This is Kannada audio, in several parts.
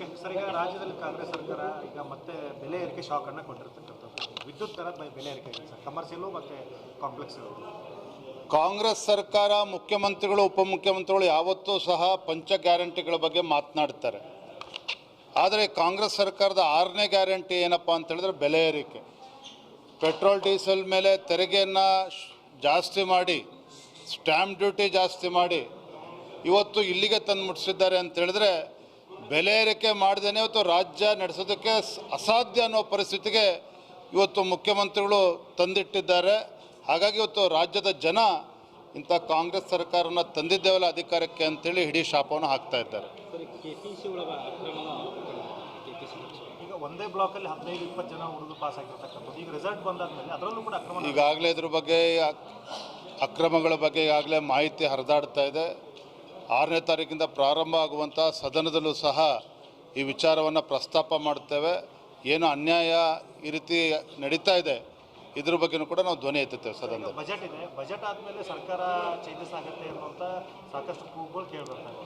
ಓಕೆ ಸರ್, ಈಗ ರಾಜ್ಯದಲ್ಲಿ ಕಾಂಗ್ರೆಸ್ ಸರ್ಕಾರ ಈಗ ಮತ್ತೆ ಬೆಲೆ ಏರಿಕೆ ಶಾಕ್ ಅನ್ನು ಕೊಟ್ಟಿರ್ತಕ್ಕಂಥದ್ದು. ವಿದ್ಯುತ್ ದರ ಬೆಲೆ ಏರಿಕೆ ಆಗಿದೆ ಸರ್, ಕಮರ್ಷಿಯಲು ಮತ್ತು ಕಾಂಪ್ಲೆಕ್ಸ್. ಕಾಂಗ್ರೆಸ್ ಸರ್ಕಾರ, ಮುಖ್ಯಮಂತ್ರಿಗಳು, ಉಪಮುಖ್ಯಮಂತ್ರಿಗಳು ಯಾವತ್ತೂ ಸಹ ಪಂಚ ಗ್ಯಾರಂಟಿಗಳ ಬಗ್ಗೆ ಮಾತನಾಡ್ತಾರೆ. ಆದರೆ ಕಾಂಗ್ರೆಸ್ ಸರ್ಕಾರದ 6ನೇ ಗ್ಯಾರಂಟಿ ಏನಪ್ಪ ಅಂತ ಹೇಳಿದ್ರೆ ಬೆಲೆ ಏರಿಕೆ. ಪೆಟ್ರೋಲ್ ಡೀಸೆಲ್ ಮೇಲೆ ತೆರಿಗೆಯನ್ನು ಜಾಸ್ತಿ ಮಾಡಿ, ಸ್ಟ್ಯಾಂಪ್ ಡ್ಯೂಟಿ ಜಾಸ್ತಿ ಮಾಡಿ ಇವತ್ತು ಇಲ್ಲಿಗೆ ತಂದು ಮುಟ್ಟಿಸಿದ್ದಾರೆ ಅಂತ ಹೇಳಿದ್ರೆ, ಬೆಲೆ ಏರಿಕೆ ಮಾಡ್ದೇ ಇವತ್ತು ರಾಜ್ಯ ನಡೆಸೋದಕ್ಕೆ ಅಸಾಧ್ಯ ಅನ್ನೋ ಪರಿಸ್ಥಿತಿಗೆ ಇವತ್ತು ಮುಖ್ಯಮಂತ್ರಿಗಳು ತಂದಿಟ್ಟಿದ್ದಾರೆ. ಹಾಗಾಗಿ ಇವತ್ತು ರಾಜ್ಯದ ಜನ ಇಂಥ ಕಾಂಗ್ರೆಸ್ ಸರ್ಕಾರನ ತಂದಿದ್ದೇವಲ್ಲ ಅಧಿಕಾರಕ್ಕೆ ಅಂತೇಳಿ ಇಡೀ ಶಾಪವನ್ನು ಹಾಕ್ತಾ ಇದ್ದಾರೆ. ಈಗ ಒಂದೇ ಬ್ಲಾಕಲ್ಲಿ 15-20 ಜನ ಹುಡುಗರು ಪಾಸ್ ಆಗಿರ್ತಕ್ಕಂಥದ್ದು. ಈಗ ರಿಸಲ್ಟ್ ಬಂದಾದ್ಮೇಲೆ ಅದರಲ್ಲೂ ಕೂಡ ಅಕ್ರಮ. ಈಗಾಗಲೇ ಇದ್ರ ಬಗ್ಗೆ, ಅಕ್ರಮಗಳ ಬಗ್ಗೆ ಈಗಾಗಲೇ ಮಾಹಿತಿ ಹರಿದಾಡ್ತಾ ಇದೆ. 6ನೇ ತಾರೀಕಿಂದ ಪ್ರಾರಂಭ ಆಗುವಂಥ ಸದನದಲ್ಲೂ ಸಹ ಈ ವಿಚಾರವನ್ನು ಪ್ರಸ್ತಾಪ ಮಾಡ್ತೇವೆ. ಏನು ಅನ್ಯಾಯ ಈ ರೀತಿ ನಡೀತಾ ಇದೆ ಇದ್ರ ಬಗ್ಗೆನೂ ಕೂಡ ನಾವು ಧ್ವನಿ ಎತ್ತುತ್ತೇವೆ ಸದನದಲ್ಲಿ. ಬಜೆಟ್ ಇದೆ, ಬಜೆಟ್ ಆದಮೇಲೆ ಸರ್ಕಾರ ಚೇಂಜಸ್ ಆಗುತ್ತೆ ಅನ್ನುವಂಥ ಸಾಕಷ್ಟು ಕೂಗುಗಳು ಕೇಳಿಬರ್ತಾರೆ.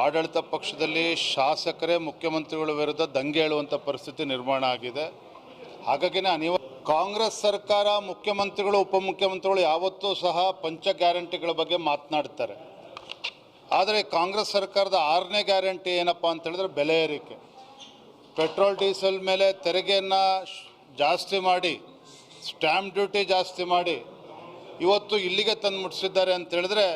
ಆಡಳಿತ ಪಕ್ಷದಲ್ಲಿ ಶಾಸಕರೇ ಮುಖ್ಯಮಂತ್ರಿಗಳ ವಿರುದ್ಧ ದಂಗೆ ಏಳುವಂಥ ಪರಿಸ್ಥಿತಿ ನಿರ್ಮಾಣ ಆಗಿದೆ. ಹಾಗಾಗಿನೇ ಕಾಂಗ್ರೆಸ್ ಸರ್ಕಾರ, ಮುಖ್ಯಮಂತ್ರಿಗಳು, ಉಪಮುಖ್ಯಮಂತ್ರಿಗಳು ಯಾವತ್ತೂ ಸಹ ಪಂಚ ಗ್ಯಾರಂಟಿಗಳ ಬಗ್ಗೆ ಮಾತನಾಡ್ತಾರೆ. ಆದರೆ ಕಾಂಗ್ರೆಸ್ ಸರ್ಕಾರದ 6ನೇ ಗ್ಯಾರಂಟಿ ಏನಪ್ಪ ಅಂತ ಹೇಳಿದ್ರೆ ಬೆಲೆ ಏರಿಕೆ. ಪೆಟ್ರೋಲ್ ಡೀಸೆಲ್ ಮೇಲೆ ತೆರಿಗೆಯನ್ನು ಜಾಸ್ತಿ ಮಾಡಿ, ಸ್ಟ್ಯಾಂಪ್ ಡ್ಯೂಟಿ ಜಾಸ್ತಿ ಮಾಡಿ ಇವತ್ತು ಇಲ್ಲಿಗೆ ತಂದು ಮುಟ್ಟಿಸಿದ್ದಾರೆ ಅಂತ ಹೇಳಿದ್ರೆ,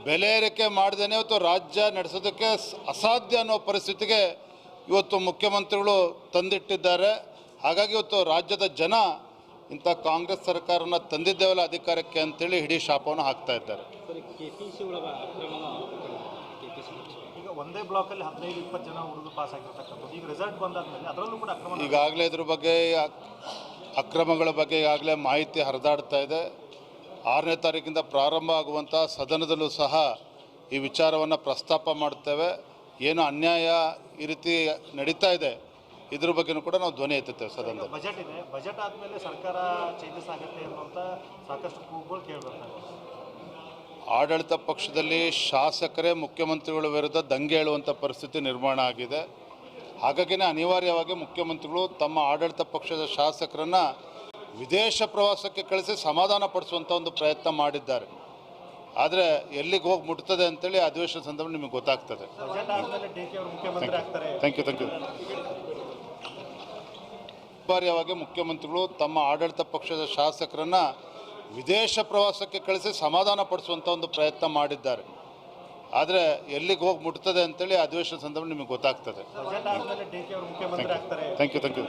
ಬೆಲೆ ಏರಿಕೆ ಮಾಡ್ದೇ ಇವತ್ತು ರಾಜ್ಯ ನಡೆಸೋದಕ್ಕೆ ಅಸಾಧ್ಯ ಅನ್ನೋ ಪರಿಸ್ಥಿತಿಗೆ ಇವತ್ತು ಮುಖ್ಯಮಂತ್ರಿಗಳು ತಂದಿಟ್ಟಿದ್ದಾರೆ. ಹಾಗಾಗಿ ಇವತ್ತು ರಾಜ್ಯದ ಜನ ಇಂಥ ಕಾಂಗ್ರೆಸ್ ಸರ್ಕಾರನ ತಂದಿದ್ದೇವಲ್ಲ ಅಧಿಕಾರಕ್ಕೆ ಅಂತೇಳಿ ಇಡೀ ಶಾಪವನ್ನು ಹಾಕ್ತಾ ಇದ್ದಾರೆ. ಈಗ ಒಂದೇ ಬ್ಲಾಕಲ್ಲಿ 15-20 ಜನ ಹುಡುಗರು ಪಾಸ್ ಆಗಿರ್ತಕ್ಕಂಥದ್ದು. ಈಗ ರಿಸಲ್ಟ್ ಬಂದಾದ್ಮೇಲೆ ಅದರಲ್ಲೂ ಕೂಡ ಅಕ್ರಮ. ಈಗಾಗಲೇ ಇದ್ರ ಬಗ್ಗೆ, ಅಕ್ರಮಗಳ ಬಗ್ಗೆ ಈಗಾಗಲೇ ಮಾಹಿತಿ ಹರಿದಾಡ್ತಾ ಇದೆ. 6ನೇ ತಾರೀಕಿಂದ ಪ್ರಾರಂಭ ಆಗುವಂಥ ಸದನದಲ್ಲೂ ಸಹ ಈ ವಿಚಾರವನ್ನು ಪ್ರಸ್ತಾಪ ಮಾಡ್ತೇವೆ. ಏನು ಅನ್ಯಾಯ ಈ ರೀತಿ ನಡೀತಾ ಇದೆ ಇದ್ರ ಬಗ್ಗೆನೂ ಕೂಡ ನಾವು ಧ್ವನಿ ಎತ್ತುತ್ತೇವೆ ಸದನದಲ್ಲಿ. ಬಜೆಟ್ ಇದೆ, ಬಜೆಟ್ ಆದಮೇಲೆ ಸರ್ಕಾರ ಚೇಂಜಸ್ ಆಗುತ್ತೆ ಅನ್ನುವಂಥ ಸಾಕಷ್ಟು ಕೂಗುಗಳು ಕೇಳಿಬರ್ತಾರೆ. ಆಡಳಿತ ಪಕ್ಷದಲ್ಲಿ ಶಾಸಕರೇ ಮುಖ್ಯಮಂತ್ರಿಗಳ ವಿರುದ್ಧ ದಂಗೆ ಏಳುವಂಥ ಪರಿಸ್ಥಿತಿ ನಿರ್ಮಾಣ ಆಗಿದೆ. ಹಾಗಾಗಿನೇ ಅನಿವಾರ್ಯವಾಗಿ ಮುಖ್ಯಮಂತ್ರಿಗಳು ತಮ್ಮ ಆಡಳಿತ ಪಕ್ಷದ ಶಾಸಕರನ್ನು ವಿದೇಶ ಪ್ರವಾಸಕ್ಕೆ ಕಳಿಸಿ ಸಮಾಧಾನ ಪಡಿಸುವಂಥ ಒಂದು ಪ್ರಯತ್ನ ಮಾಡಿದ್ದಾರೆ. ಆದರೆ ಎಲ್ಲಿಗೆ ಹೋಗಿ ಮುಟ್ತದೆ ಅಂತೇಳಿ ಅಧಿವೇಶನ ಸಂದರ್ಭ ನಿಮಗೆ ಗೊತ್ತಾಗ್ತದೆ. Thank you. ಅನಿವಾರ್ಯವಾಗಿ ಮುಖ್ಯಮಂತ್ರಿಗಳು ತಮ್ಮ ಆಡಳಿತ ಪಕ್ಷದ ಶಾಸಕರನ್ನು ವಿದೇಶ ಪ್ರವಾಸಕ್ಕೆ ಕಳಿಸಿ ಸಮಾಧಾನ ಪಡಿಸುವಂಥ ಒಂದು ಪ್ರಯತ್ನ ಮಾಡಿದ್ದಾರೆ. ಆದರೆ ಎಲ್ಲಿಗೆ ಹೋಗಿ ಮುಟ್ತದೆ ಅಂತೇಳಿ ಅಧಿವೇಶನ ಸಂದರ್ಭ ನಿಮಗೆ ಗೊತ್ತಾಗ್ತದೆ. Thank you.